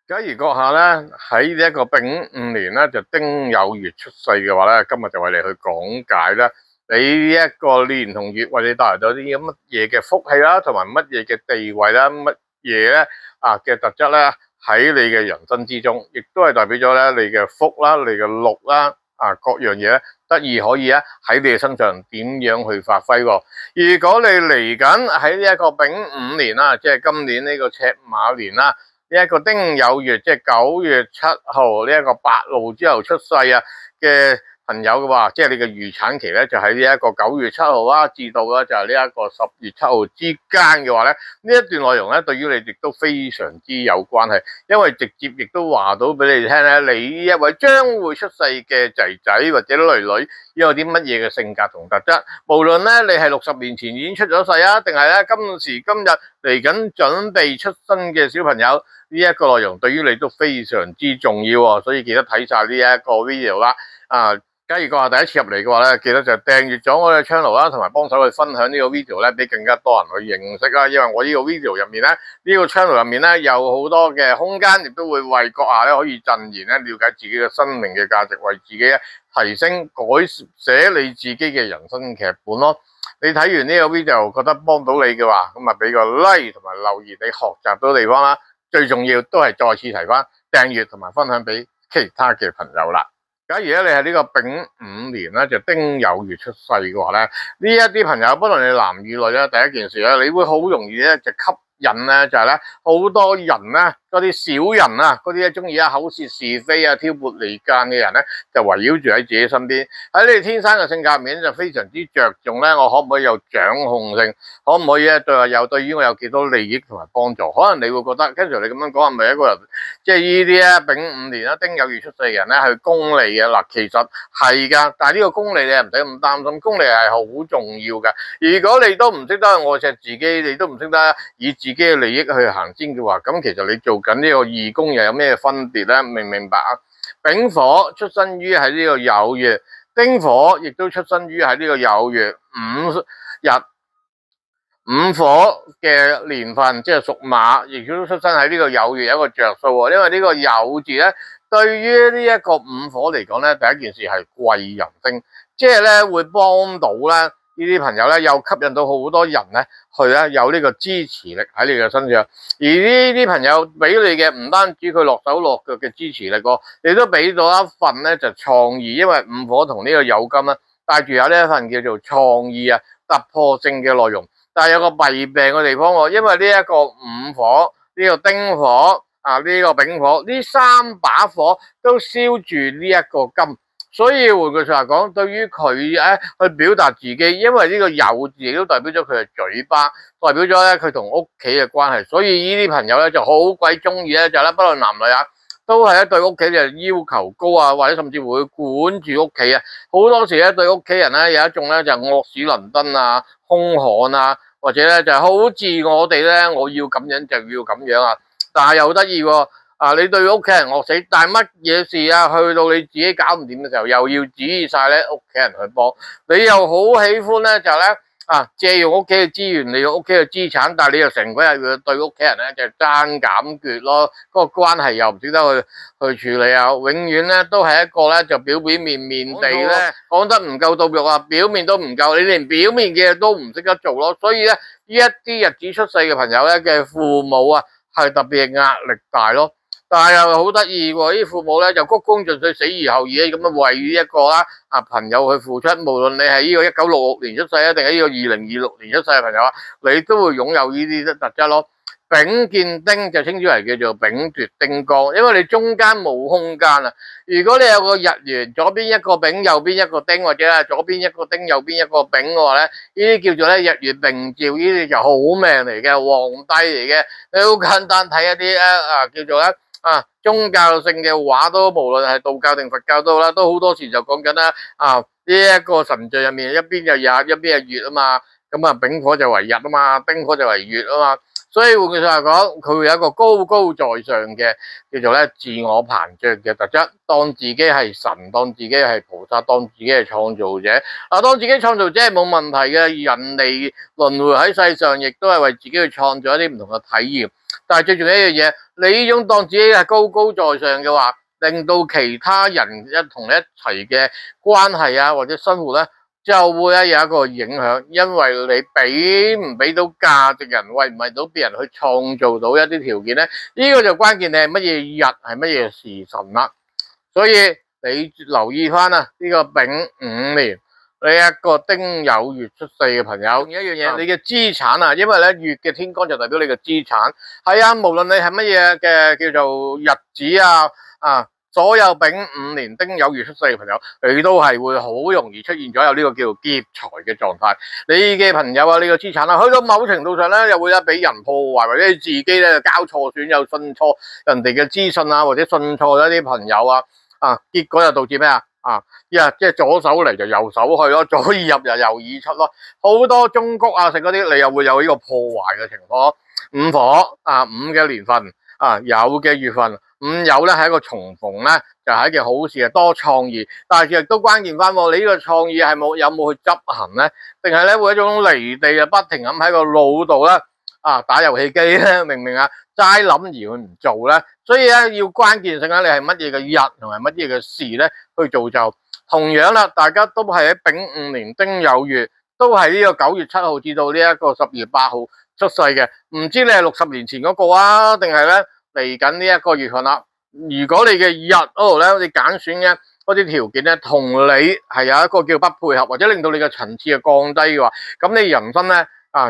假如閣下咧喺呢一個丙午年咧就丁酉月出世嘅話咧，今日就為你去講解咧，你呢一個年同月為你帶來咗啲乜嘢嘅福氣啦，同埋乜嘢嘅地位啦，乜嘢咧嘅特質咧喺你嘅人生之中，亦都係代表咗咧你嘅福啦、你嘅祿啦各樣嘢咧得以可以咧喺你嘅身上點樣去發揮喎。如果你嚟緊喺呢一個丙午年啦，即係今年呢個赤馬年啦。呢一個丁酉月，即係9月7號呢一個8路之後出世嘅朋友嘅話，即係你嘅預產期咧，就喺呢一個9月7號啦，至到咧就係呢一個10月7號之間嘅話咧，呢一段內容咧，對於你亦都非常之有關係，因為直接亦都話到俾你聽咧，你呢一位將會出世嘅仔仔或者女女，有啲乜嘢嘅性格同特質，無論咧你係60年前已經出咗世啊，定係咧今時今日嚟緊準備出生嘅小朋友。呢一個內容對於你都非常之重要喎，所以記得睇晒呢一個 video 啦。假如閣下第一次入嚟嘅話咧，記得就訂閱咗我嘅 channel 啦，同埋幫手去分享呢個 video 咧，俾更加多人去認識啦。因為我呢個 video 入面咧，呢個 channel 入面咧有好多嘅空間，亦都會為閣下咧可以贈言咧，了解自己嘅生命嘅價值，為自己提升改寫你自己嘅人生劇本咯。你睇完呢個 video 覺得幫到你嘅話，咁啊俾個 like 同埋留言，你學習到地方啦。最重要都係再次提翻訂閱同埋分享俾其他嘅朋友啦。假如咧你係呢個丙午年咧就丁酉月出世嘅話咧，呢一啲朋友不論你男與女咧，第一件事咧，你會好容易咧就吸引咧就係咧好多人咧嗰啲小人啊，嗰啲咧中意口舌是非啊、挑撥離間嘅人咧，就圍繞住喺自己身邊。喺你哋天生嘅性格入面就非常之着重咧，我可唔可以有掌控性？可唔可以咧對於我有幾多利益同埋幫助？可能你會覺得跟住你咁樣講係咪一個人即係呢啲咧丙午年啦、丁酉月出世嘅人咧係功利嘅嗱？其實係㗎，但係呢個功利你唔使咁擔心，功利係好重要㗎。如果你都唔識得愛錫自己，你都唔識得以自己嘅利益去行先嘅話，咁其實你做緊呢個義工又有咩分別咧？明唔明白啊？丙火出生於喺呢個酉月，丁火亦都出生於喺呢個酉月5日。午火嘅年份即係屬馬，亦都出生喺呢個酉月，有一個着數喎。因為呢個酉字咧，對於呢一個午火嚟講咧，第一件事係貴人星，即係咧會幫到咧呢啲朋友咧，又吸引到好多人咧去咧有呢個支持力喺你嘅身上。而呢啲朋友俾你嘅唔單止佢落手落腳嘅支持力喎，你都俾到一份咧就創意，因為午火同呢個酉金咧帶住有呢一份叫做創意啊、突破性嘅內容。但係有個弊病嘅地方喎，因為呢一個午火、呢個丁火呢個丙火，呢3把火都燒住呢一個金，所以換句話講，對於佢去表達自己，因為呢個酉字亦都代表咗佢嘅嘴巴，代表咗咧佢同屋企嘅關係，所以呢啲朋友咧就好鬼中意咧，就咧不論男女都係對屋企就要求高啊，或者甚至會管住屋企啊，好多時咧對屋企人咧有一種咧就惡死能登啊、兇悍啊。或者咧就係好似我哋咧，我要咁樣就要咁樣啊！但係又得意喎，你對屋企人惡死，但係乜嘢事啊，去到你自己搞唔掂嘅時候，又要指意晒咧屋企人去幫，你又好喜歡咧就咧借用屋企嘅資源，利用屋企嘅資產，但係你又成個日要對屋企人咧就爭減決咯，嗰個關係又唔識得去處理啊，永遠咧都係一個咧就表面地咧講得唔夠到肉啊，表面都唔夠，你連表面嘅嘢都唔識得做咯，所以咧呢一啲日子出世嘅朋友咧嘅父母啊係特別壓力大咯。但係又好得意喎，啲父母咧就鞠躬盡瘁，死而後已咁樣為呢一個朋友去付出，無論你係呢個1966年出世啊，定係呢個2026年出世嘅朋友啊，你都會擁有呢啲特質咯。丙見丁就稱之為叫做丙奪丁光，因為你中間冇空間啊。如果你有個日元，左邊一個丙，右邊一個丁，或者係左邊一個丁，右邊一個丙嘅話咧，呢啲叫做咧日月並照，呢啲就好命嚟嘅，皇帝嚟嘅。你好簡單睇一啲叫做咧宗教性嘅話都，無論係道教定佛教都好啦，都好多時就講緊啦呢一個神像入面一邊就日，一邊係月啊嘛，咁丙火就為日啊嘛，丁火就為月啊嘛。所以換句話講，佢會有一個高高在上嘅叫做咧自我膨脹嘅特質，當自己係神，當自己係菩薩，當自己係創造者。當自己創造者係冇問題嘅，人嚟輪迴喺世上，亦都係為自己去創造一啲唔同嘅體驗。但係最重要一樣嘢，你呢種當自己係高高在上嘅話，令到其他人同你一齊嘅關係啊，或者生活咧，就會有一個影響，因為你俾唔俾到價值人，為唔為到別人去創造到一啲條件咧？呢個就關鍵，你係乜嘢日，係乜嘢時辰啦。所以你留意翻啊，呢個丙午年呢一個丁酉月出世嘅朋友，仲有一樣嘢，你嘅資產啊，因為咧月嘅天干就代表你嘅資產，係啊，無論你係乜嘢嘅叫做日子啊。所有丙午年丁酉月出世嘅朋友，你都係會好容易出現咗有呢個叫做劫財嘅狀態。你嘅朋友啊，你個資產啊，去到某程度上咧，又會俾人破壞，或者自己咧交錯選，又信錯人哋嘅資訊啊，或者信錯咗啲朋友啊，結果就導致咩啊？即係左手嚟就右手去咯，左耳入就右耳出咯，好多中谷啊食嗰啲，你又會有呢個破壞嘅情況。午火午嘅年份酉嘅月份。酉咧係一個重逢咧，就係一件好事啊，多創意。但係其實都關鍵翻，你呢個創意係有冇去執行咧？定係咧會一種離地不停咁喺個腦度咧打遊戲機咧，明唔明啊？齋諗而佢唔做咧，所以咧要關鍵性咧，你係乜嘢嘅日同埋乜嘢嘅事咧去造就。同樣啦，大家都係喺丙午年丁酉月，都係呢個9月7號至到呢一個12月8號出世嘅。唔知你係60年前嗰個啊，定係咧？嚟緊呢一個月份啦，如果你嘅日嗰度咧，你揀選嘅嗰啲條件咧，同你係有一個叫不配合，或者令到你嘅層次降低嘅話，咁你人生咧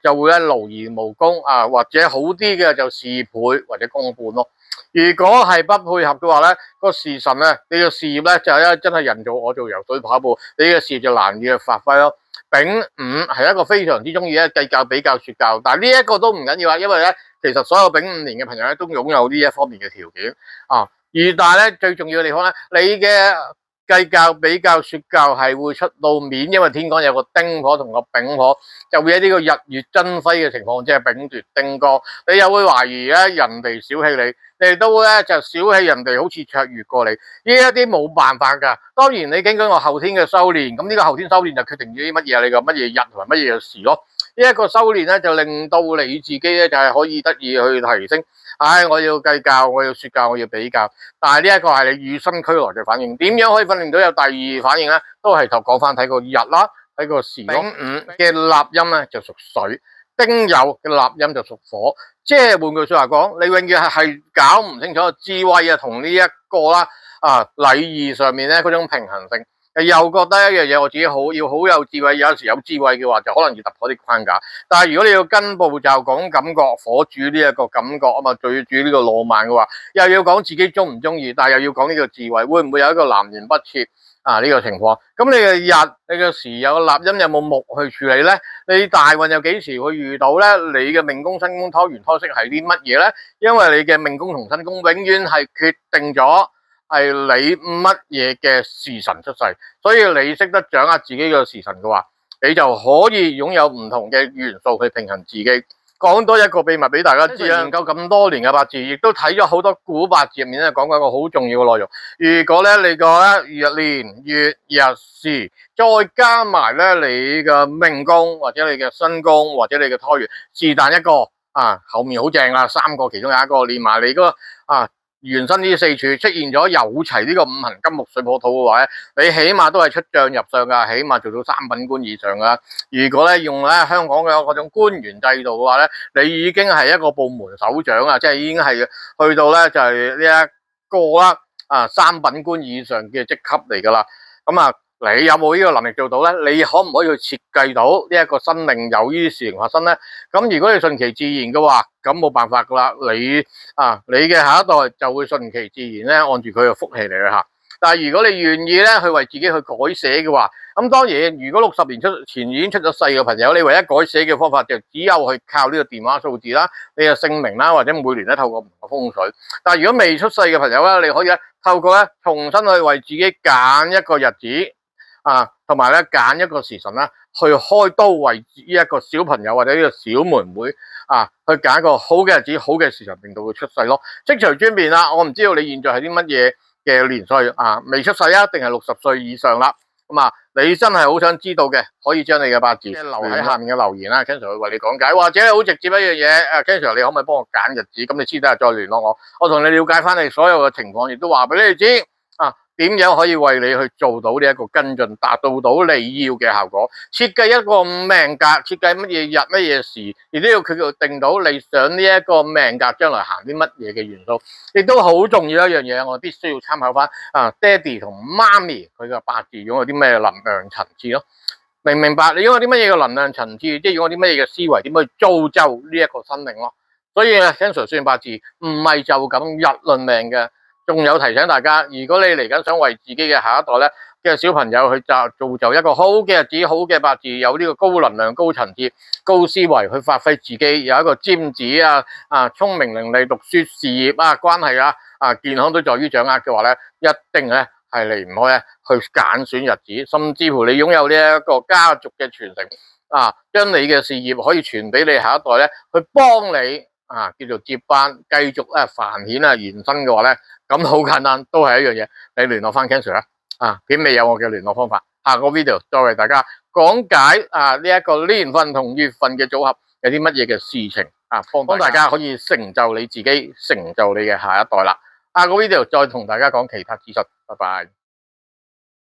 就會咧勞而無功或者好啲嘅就事倍或者功半咯。如果係不配合嘅話咧，個時辰咧，你嘅事業咧就真係人做我做游水跑步，你嘅事業就難以去發揮咯。丙午係一個非常之中意咧計較比較說教，但係呢一個都唔緊要啊，因為咧其實所有丙午年嘅朋友咧都擁有呢一方面嘅條件但係咧最重要嘅地方咧，你嘅計較比較說教係會出到面，因為天干有個丁火同個丙火，就會喺呢個日月爭輝嘅情況，即係丙奪丁干，你又會懷疑咧人哋小氣你。你都會咧就小氣人哋，好似卓越過你，呢一啲冇辦法噶。當然你經過個後天嘅修煉，咁呢個後天修煉就決定咗啲乜嘢，你個乜嘢日同埋乜嘢嘅時咯。呢一個修煉咧就令到你自己咧就係可以得以去提升。我要計較，我要說教，我要比較，但係呢一個係你與生俱來嘅反應。點樣可以訓練到有第二反應咧？都係講翻睇個日啦，睇個時咯。丙午嘅立音咧就屬水，丁酉嘅立音就屬火。即係換句說話講，你永遠係搞唔清楚智慧同呢一個啦禮儀上面咧嗰種平衡性，又覺得一樣嘢我自己要好有智慧，有時有智慧嘅話就可能要突破啲框架。但係如果你要跟步驟講感覺，火主呢一個感覺最主呢個浪漫嘅話，又要講自己中唔中意，但係又要講呢個智慧，會唔會有一個南轅北轍呢個情況？咁你嘅日、你嘅時有個立音，有冇木去處理咧？你大運又幾時會遇到咧？你嘅命宮、身宮、拖元、拖息係啲乜嘢咧？因為你嘅命宮同身宮永遠係決定咗係你乜嘢嘅時辰出世，所以你識得掌握自己嘅時辰嘅話，你就可以擁有唔同嘅元素去平衡自己。講多一個秘密俾大家知啦，研究咁多年嘅八字，亦都睇咗好多古八字入面咧，講過一個好重要嘅內容。如果咧你個年月日時，再加埋咧你嘅命宮或者你嘅身宮或者你嘅拖元，是但一個後面好正啦，3個其中有一個連埋你嗰個原生呢4處出現咗有齊呢個五行金木水火土嘅話咧，你起碼都係出將入相噶，起碼做到3品官以上噶。如果咧用咧香港嘅嗰種官員制度嘅話咧，你已經係一個部門首長啊，即係已經係去到咧就係呢一個啦3品官以上嘅職級嚟噶啦。咁你有冇呢個能力做到咧？你可唔可以去設計到呢一個生命有呢啲事情發生咧？咁如果你順其自然嘅話，咁冇辦法噶啦，你嘅下一代就會順其自然咧，按住佢嘅福氣嚟去行。但係如果你願意咧去為自己去改寫嘅話，咁當然如果60年前已經出咗世嘅朋友，你唯一改寫嘅方法就只有去靠呢個電話數字啦，你嘅姓名啦，或者每年咧透過唔同風水。但係如果未出世嘅朋友咧，你可以透過重新去為自己揀一個日子同埋咧揀一個時辰啦，去開刀為呢一個小朋友或者呢個小妹妹去揀一個好嘅日子、好嘅時辰，令到佢出世咯。即隨尊便啦，我唔知道你現在係啲乜嘢嘅年歲未出世啊，定係60歲以上啦？咁你真係好想知道嘅，可以將你嘅八字留喺下面嘅留言啦 ，Ken Sir 會為你講解，或者好直接一樣嘢，Ken Sir 你可唔可以幫我揀日子？咁你私底下再聯絡我，我同你了解翻你所有嘅情況，亦都話俾你知點樣可以為你去做到呢一個跟進，達到你要嘅效果？設計一個命格，設計乜嘢日乜嘢時，亦都要佢定到你想呢一個命格將來行啲乜嘢嘅元素，亦都好重要一樣嘢，我必須要參考翻爹哋同媽咪佢嘅八字擁有啲咩能量層次咯。明唔明白？你擁有啲乜嘢嘅能量層次，即係擁有啲乜嘢嘅思維，點去造就呢一個生命咯？所以Ken Sir算八字唔係就咁日論命嘅。仲有提醒大家，如果你嚟緊想為自己嘅下一代咧嘅小朋友去造就一個好嘅日子、好嘅八字，有呢個高能量、高層次、高思維去發揮自己，有一個尖子聰明伶俐、讀書、事業關係健康都在於掌握嘅話咧，一定咧係離唔開咧去揀選日子，甚至乎你擁有呢一個家族嘅傳承將你嘅事業可以傳俾你下一代咧，去幫你叫做接班，繼續繁衍延伸嘅話咧。咁好簡單，都係一樣嘢，你聯絡翻 Ken Sir 啦，片尾有我嘅聯絡方法，下個 video 再為大家講解呢一個年份同月份嘅組合有啲乜嘢嘅事情幫大家可以成就你自己，成就你嘅下一代啦。下個 video 再同大家講其他資訊，拜拜。